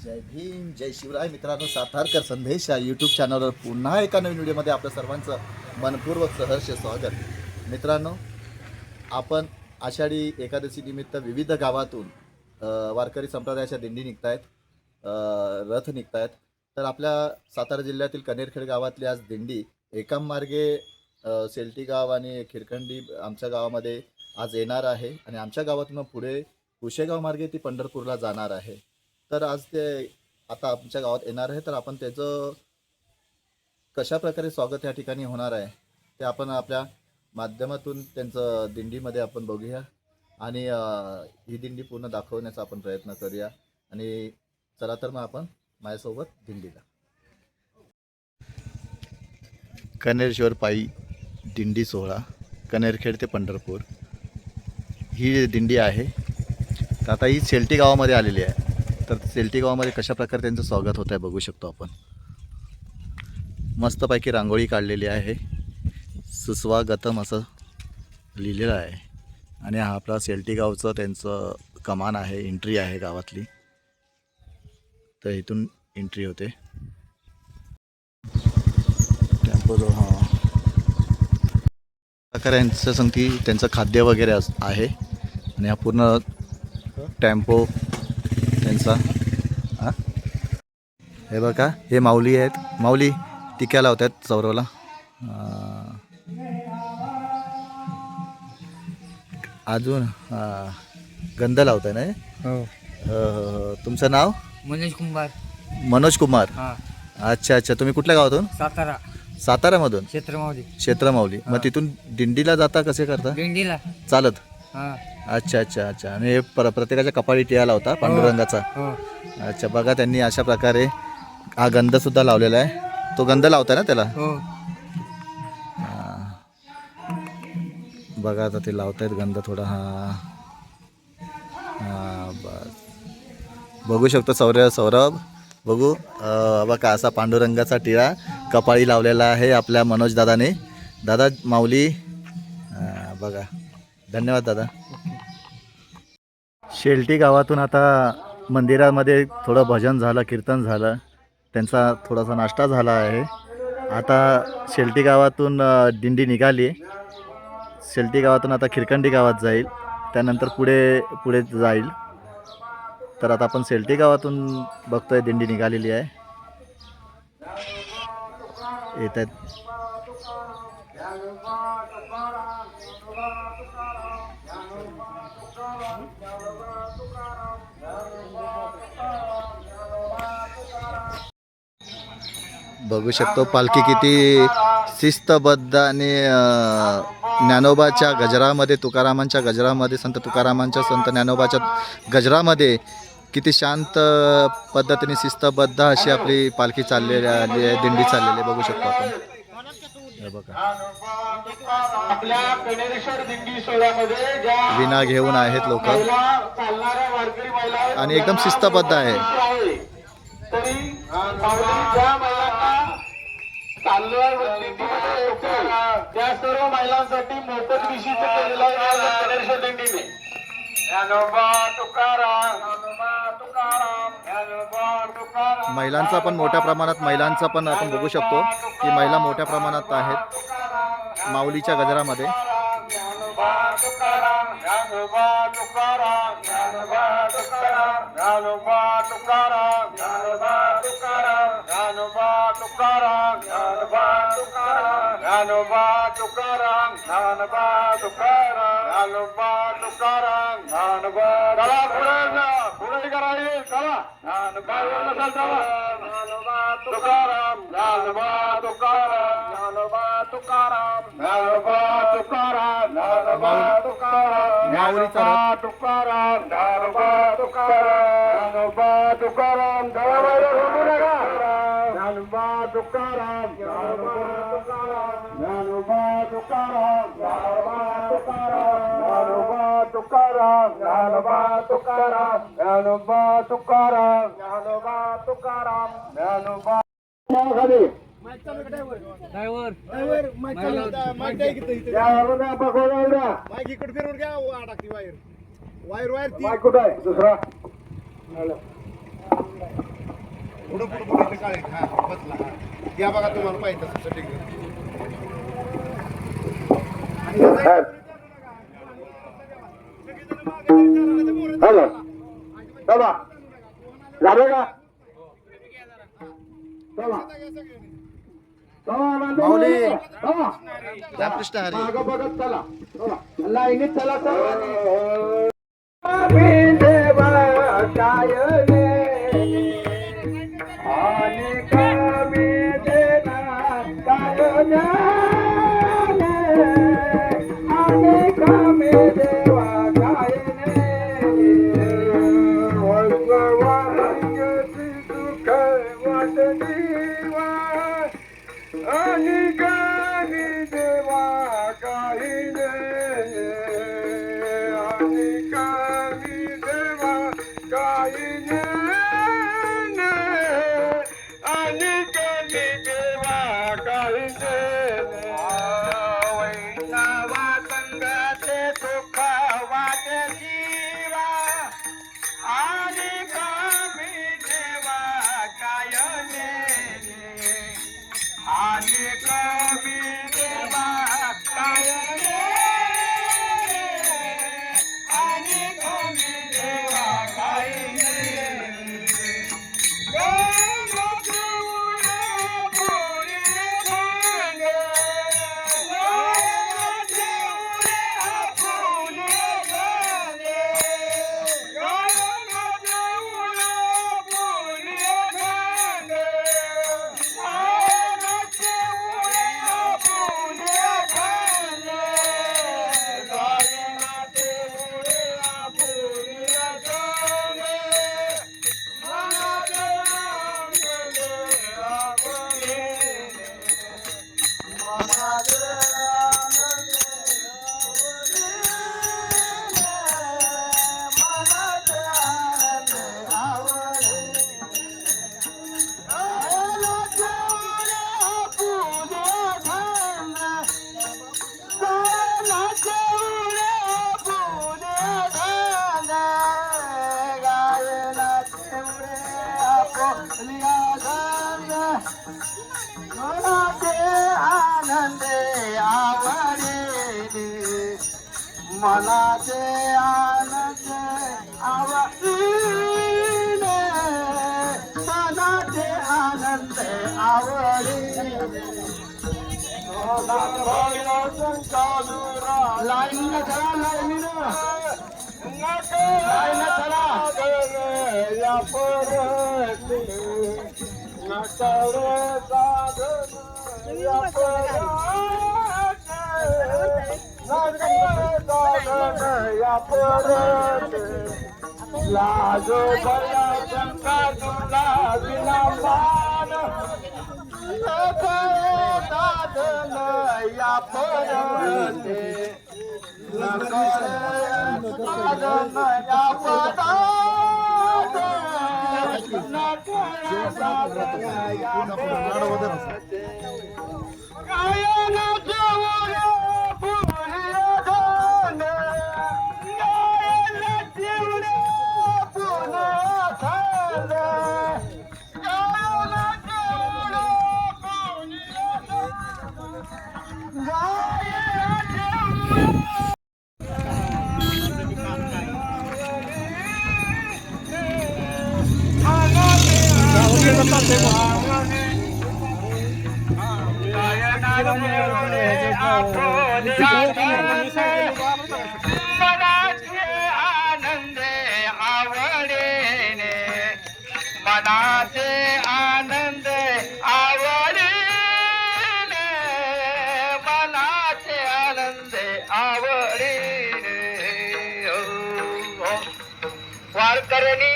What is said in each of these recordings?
जय भीम जय शिवराय मित्रांनो, सातारकर संदेश या यूट्यूब चॅनलवर पुन्हा एका नवीन व्हिडिओमध्ये आपल्या सर्वांचं मनपूर्वक सहर्ष स्वागत. मित्रांनो, आपण आषाढी एकादशी निमित्त विविध गावातून वारकरी संप्रदायाच्या दिंडी निघत आहेत, रथ निघत आहेत. तर आपल्या सातारा जिल्ह्यातील कनेरखेड गावातली आज दिंडी एकाम मार्गे सेल्टी गाव आणि खिरखंडी आमच्या गावामध्ये आज येणार आहे आणि आमच्या गावातून पुढे कुशेगाव मार्गे ती पंढरपूरला जाणार आहे. तर आज ते आता आमच्या गावात येणार आहे, तर आपण त्याचं कशा प्रकारे स्वागत या ठिकाणी होणार आहे ते आपण आपल्या माध्यमातून त्यांचं दिंडीमध्ये आपण बघूया आणि ही दिंडी पूर्ण दाखवण्याचा आपण प्रयत्न करूया. आणि चला तर मग आपण माझ्यासोबत दिंडीला. कनेरेश्वर पायी दिंडी सोहळा कनेरखेड ते पंढरपूर ही दिंडी आहे. तर आता ही सेल्टी गावामध्ये आलेली आहे. तर सेल्टी गावामध्ये कशा प्रकारे त्यांचं स्वागत होत आहे बघू शकतो आपण. मस्तपैकी रांगोळी काढलेली आहे, सुस्वागतम असं लिहिलेलं आहे. आणि हा आपला सेल्टी गावचं त्यांचं कमान आहे, एंट्री आहे गावातली. तर इथून एंट्री होते. टेम्पो जो प्रकारे यांचं सांगती त्यांचं खाद्य वगैरे आहे. आणि हा पूर्ण टेम्पो त्यांचा. हे बघा, हे माऊली आहेत. माऊली टिक्या लावत आहेत चौरवला. अजून गंध लावत आहे ना. हो. तुमचं नाव? मनोज कुमार. मनोज कुमार. हां. अच्छा अच्छा. तुम्ही कुठल्या गावातून? सातारा. साताऱ्यामधून? क्षेत्रमावली. क्षेत्रमावली. मग तिथून दिंडीला जाता कसे करता? दिंडीला चालत. हां. अच्छा अच्छा अच्छा. आणि हे प्रत्येकाच्या कपाळी टिळा लावता पांडुरंगाचा. हो. अच्छा, बघा त्यांनी अशा प्रकारे हा गंध सुद्धा लावलेला आहे. तो गंध लावताय ना त्याला? हो. बघा आता ते लावतायत गंध थोडा. बस बघू शकतो सौरभ. बघू बघा असा पांडुरंगाचा टिळा कपाळी लावलेला आहे आपल्या मनोज दादाने. दादा माऊली. बघा, धन्यवाद दादा. शेल्टी गावातून आता मंदिरामध्ये थोडं भजन झालं, कीर्तन झालं, त्यांचा थोडासा नाश्ता झाला आहे. आता शेल्टी गावातून दिंडी निघाली. शेल्टी गावातून आता खिरखंडी गावात जाईल, त्यानंतर पुढे जाईल. तर आता आपण शेल्टी गावातून बघतोय दिंडी निघालेली आहे. येत आहेत. बघू शकतो पालखी किती शिस्तबद्ध आणि ज्ञानोबाच्या गजरामध्ये, तुकारामांच्या गजरामध्ये, संत तुकारामांच्या, संत ज्ञानोबाच्या गजरामध्ये किती शांत पद्धतीने शिस्तबद्ध अशी आपली पालखी चाललेली आहे, दिंडी चाललेली बघू शकतो आपण. हे बघा, विना घेऊन आहेत लोक आणि एकदम शिस्तबद्ध आहे. त्या सर्व महिलांसाठी मोफत विशीच केलेला आहे दिंडीने. महिलांचा पण मोठ्या प्रमाणात, महिलांचा पण आपण बघू शकतो की महिला मोठ्या प्रमाणात आहेत माऊलीच्या गजरामध्ये. वायर कुठं आहे दुसरा? पुढं पुढं पुढे इथे काळे हा बसला हा या बघा तुम्हाला पाहिजे तसं setting. आणि हे जाईल. हॅलो चला झालं का चला माऊली. चला रामकृष्ण हरी. मागं बघत चला चला लाईनीत चला चला मनाचे आनंद आवडीने मनाचे आनंद आवडीने लाईन चला लाईन चला या परत लाजो भया शंका तुला विलापान साधन या परते साधन या आनंदे आवडीने मनाचे आनंद आवडीने मनाचे आनंद आवडीने वारकऱ्यांनी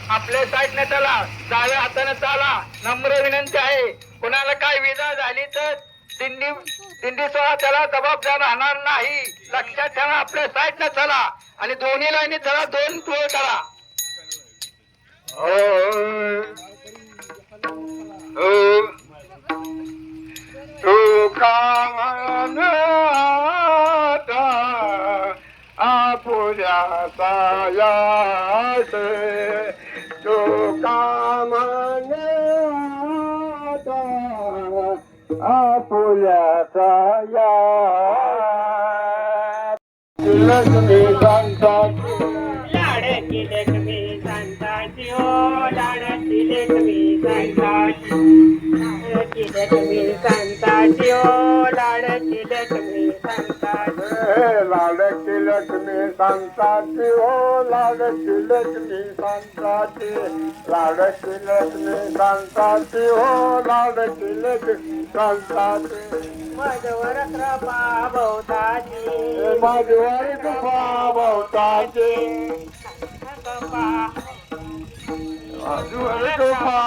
आपल्या साईडने चला डाव्या हाताने चाला नम्र विनंती आहे कोणाला काय विजा झाली तर दिंडी सोहळा त्याला जबाबदार राहणार नाही लक्षात ठेवा आपल्या साईडने चला आणि दोन्ही लाईनी चला दोन टोळ करा तू कामन आपुल्या सायास तू कामने माऊल्याचा या लक्ष्मी संताची लाडकी लक्ष्मी संताची हो लाडकी लक्ष्मी संताची लाडकी लक्ष्मी संताची हो लाडकी लक्ष्मी संताची लाडकी लक्ष्मी संताची हो लाडकी लक्ष्मी संताची लाडकी लक्ष्मी संताची हो लाडकी लक्ष्मी संताची मधवर कृपा भोवताची माझीवर कृपा भोवताची कृपा माझीवर कृपा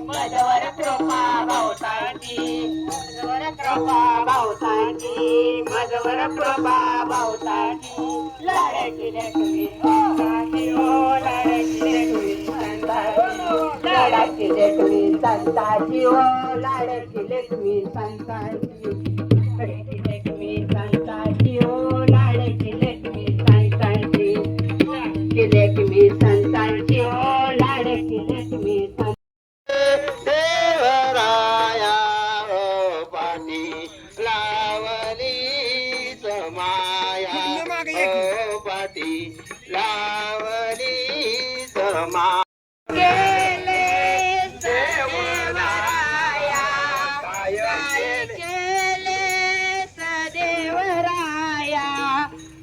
मधवर कृपा भोवताची मधवर कृपा भोवताची मधवर कृपा भोवताची लाडकी लक्ष्मी संताची हो लाडकी लक्ष्मी संताची लाडकी लक्ष्मी संताची हो लाडकी लक्ष्मी संताची लाडकी लक्ष्मी संताची हो लाडकी लक्ष्मी संताची लाडकी लक्ष्मी संताची हो लाडकी लक्ष्मी संताची देवराया हो पाटी लावली समाया हो पाटी लावली समा केले सदेवराया काय केले सदेवराया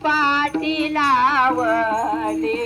पाटी लावले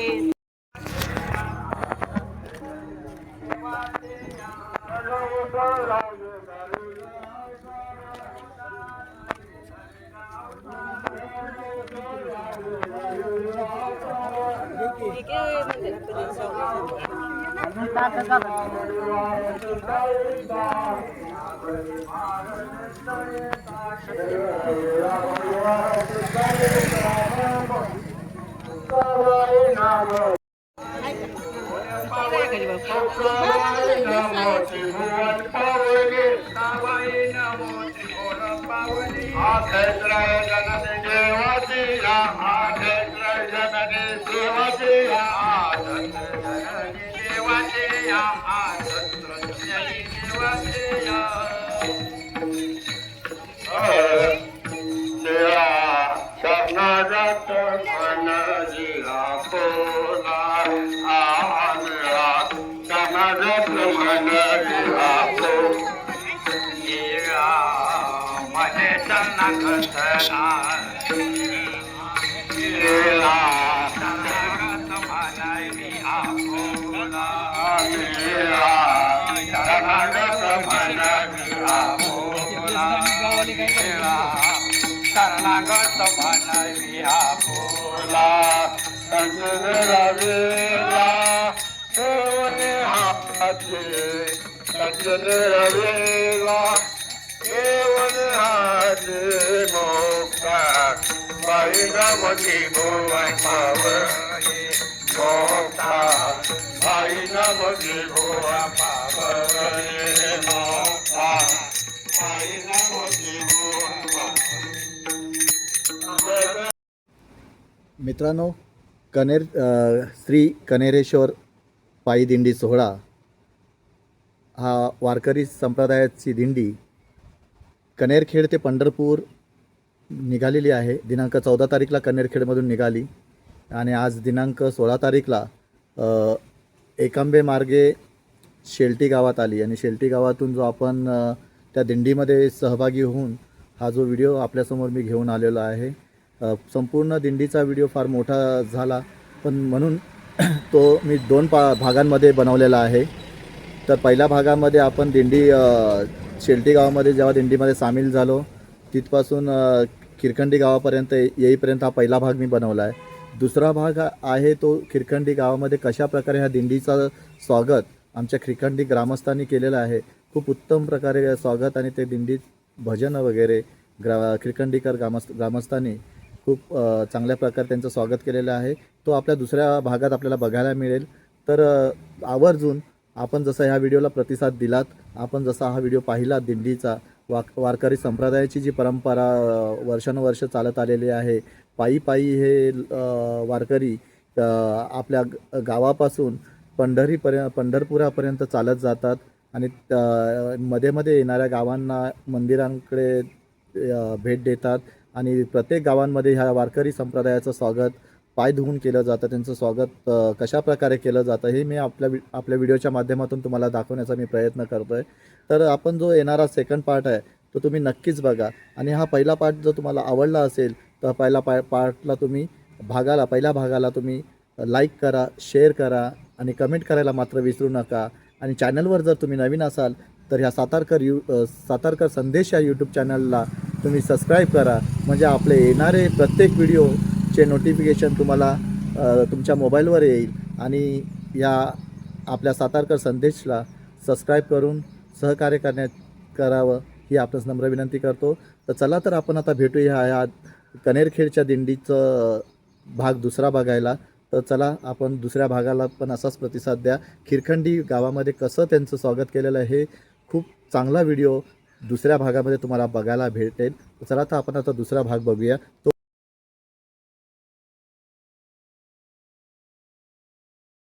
शरणागत रवेला कंचन रवेला देवने हाते कंचन रवेला देवने हाते मोक्ता बाईना मधी भुवन पावये मोक्ता बाईना मधी भुवन पावये मोक्ता बाईना मधी भुवन पावये. मित्रांनो, श्री कनेरेश्वर पायी दिंडी सोहळा हा वारकरी संप्रदायाची दिंडी कनेरखेड ते पंढरपूर निघालेली आहे. दिनांक 14 तारीखला कनेरखेडमधून निघाली आणि आज दिनांक 16 तारीखला एकांबे मार्गे शेलटी गावात आली आणि शेलटी गावातून जो आपण त्या दिंडीमध्ये सहभागी होऊन हा जो व्हिडिओ आपल्यासमोर मी घेऊन आलेलो आहे. संपूर्ण दिंडीचा व्हिडिओ फार मोठा झाला, पण म्हणून तो मी 2 भागांमध्ये बनवलेला आहे. तर पहिल्या भागामध्ये आपण दिंडी शेलटी गावामध्ये जेव्हा दिंडीमध्ये सामील झालो तिथपासून खिरखंडी गावापर्यंत येईपर्यंत हा पहिला भाग मी बनवला आहे. दुसरा भाग आहे तो खिरखंडी गावामध्ये कशा प्रकारे ह्या दिंडीचं स्वागत आमच्या खिरखंडी ग्रामस्थांनी केलेलं आहे. खूप उत्तम प्रकारे स्वागत आणि ते दिंडीत भजन वगैरे खिरखंडीकर ग्रामस्थांनी खूप चांगल्या प्रकारे त्यांचं स्वागत केलेलं आहे. तो आपल्या दुसऱ्या भागात आपल्याला बघायला मिळेल. तर आवर्जून आपण जसं ह्या व्हिडिओला प्रतिसाद दिलात, आपण जसा हा व्हिडिओ पाहिला दिंडीचा वारकरी संप्रदायाची जी परंपरा वर्षानुवर्ष चालत आलेली आहे, पायी पायी हे वारकरी आपल्या गावापासून पंढरपुरापर्यंत चालत जातात आणि मध्ये मध्ये येणाऱ्या गावांना मंदिरांकडे भेट देतात आणि प्रत्येक गावांमध्ये ह्या वारकरी संप्रदायाचं स्वागत पाय धुवून केलं जातं. त्यांचं स्वागत कशा प्रकारे केलं जातं हे मी आपल्या व्हिडिओच्या माध्यमातून तुम्हाला दाखवण्याचा मी प्रयत्न करतो आहे. तर आपण जो येणारा सेकंड पार्ट आहे तो तुम्ही नक्कीच बघा आणि हा पहिला पार्ट जर तुम्हाला आवडला असेल तर पहिल्या पार्टला तुम्ही पहिल्या भागाला तुम्ही लाईक करा, शेअर करा आणि कमेंट करायला मात्र विसरू नका. आणि चॅनलवर जर तुम्ही नवीन असाल तर ह्या सातारकर संदेश या यूट्यूब चॅनलला तुम्ही सबस्क्राईब करा, म्हणजे आपले येणारे प्रत्येक व्हिडिओचे नोटिफिकेशन तुम्हाला तुमच्या मोबाईलवर येईल. आणि या आपल्या सातारकर संदेशला सबस्क्राईब करून सहकार्य करावं ही आपल्यास नम्र विनंती करतो. तर चला तर आपण आता भेटूया ह्या कनेरखेडच्या दिंडीचं भाग दुसरा बघायला. तर चला आपण दुसऱ्या भागाला पण असाच प्रतिसाद द्या. खिरखंडी गावामध्ये कसं त्यांचं स्वागत केलेलं आहे हे खूप चांगला व्हिडिओ दुसऱ्या भागामध्ये तुम्हाला बघायला भेटेल. चला तर आपण आता दुसरा भाग बघूया. तो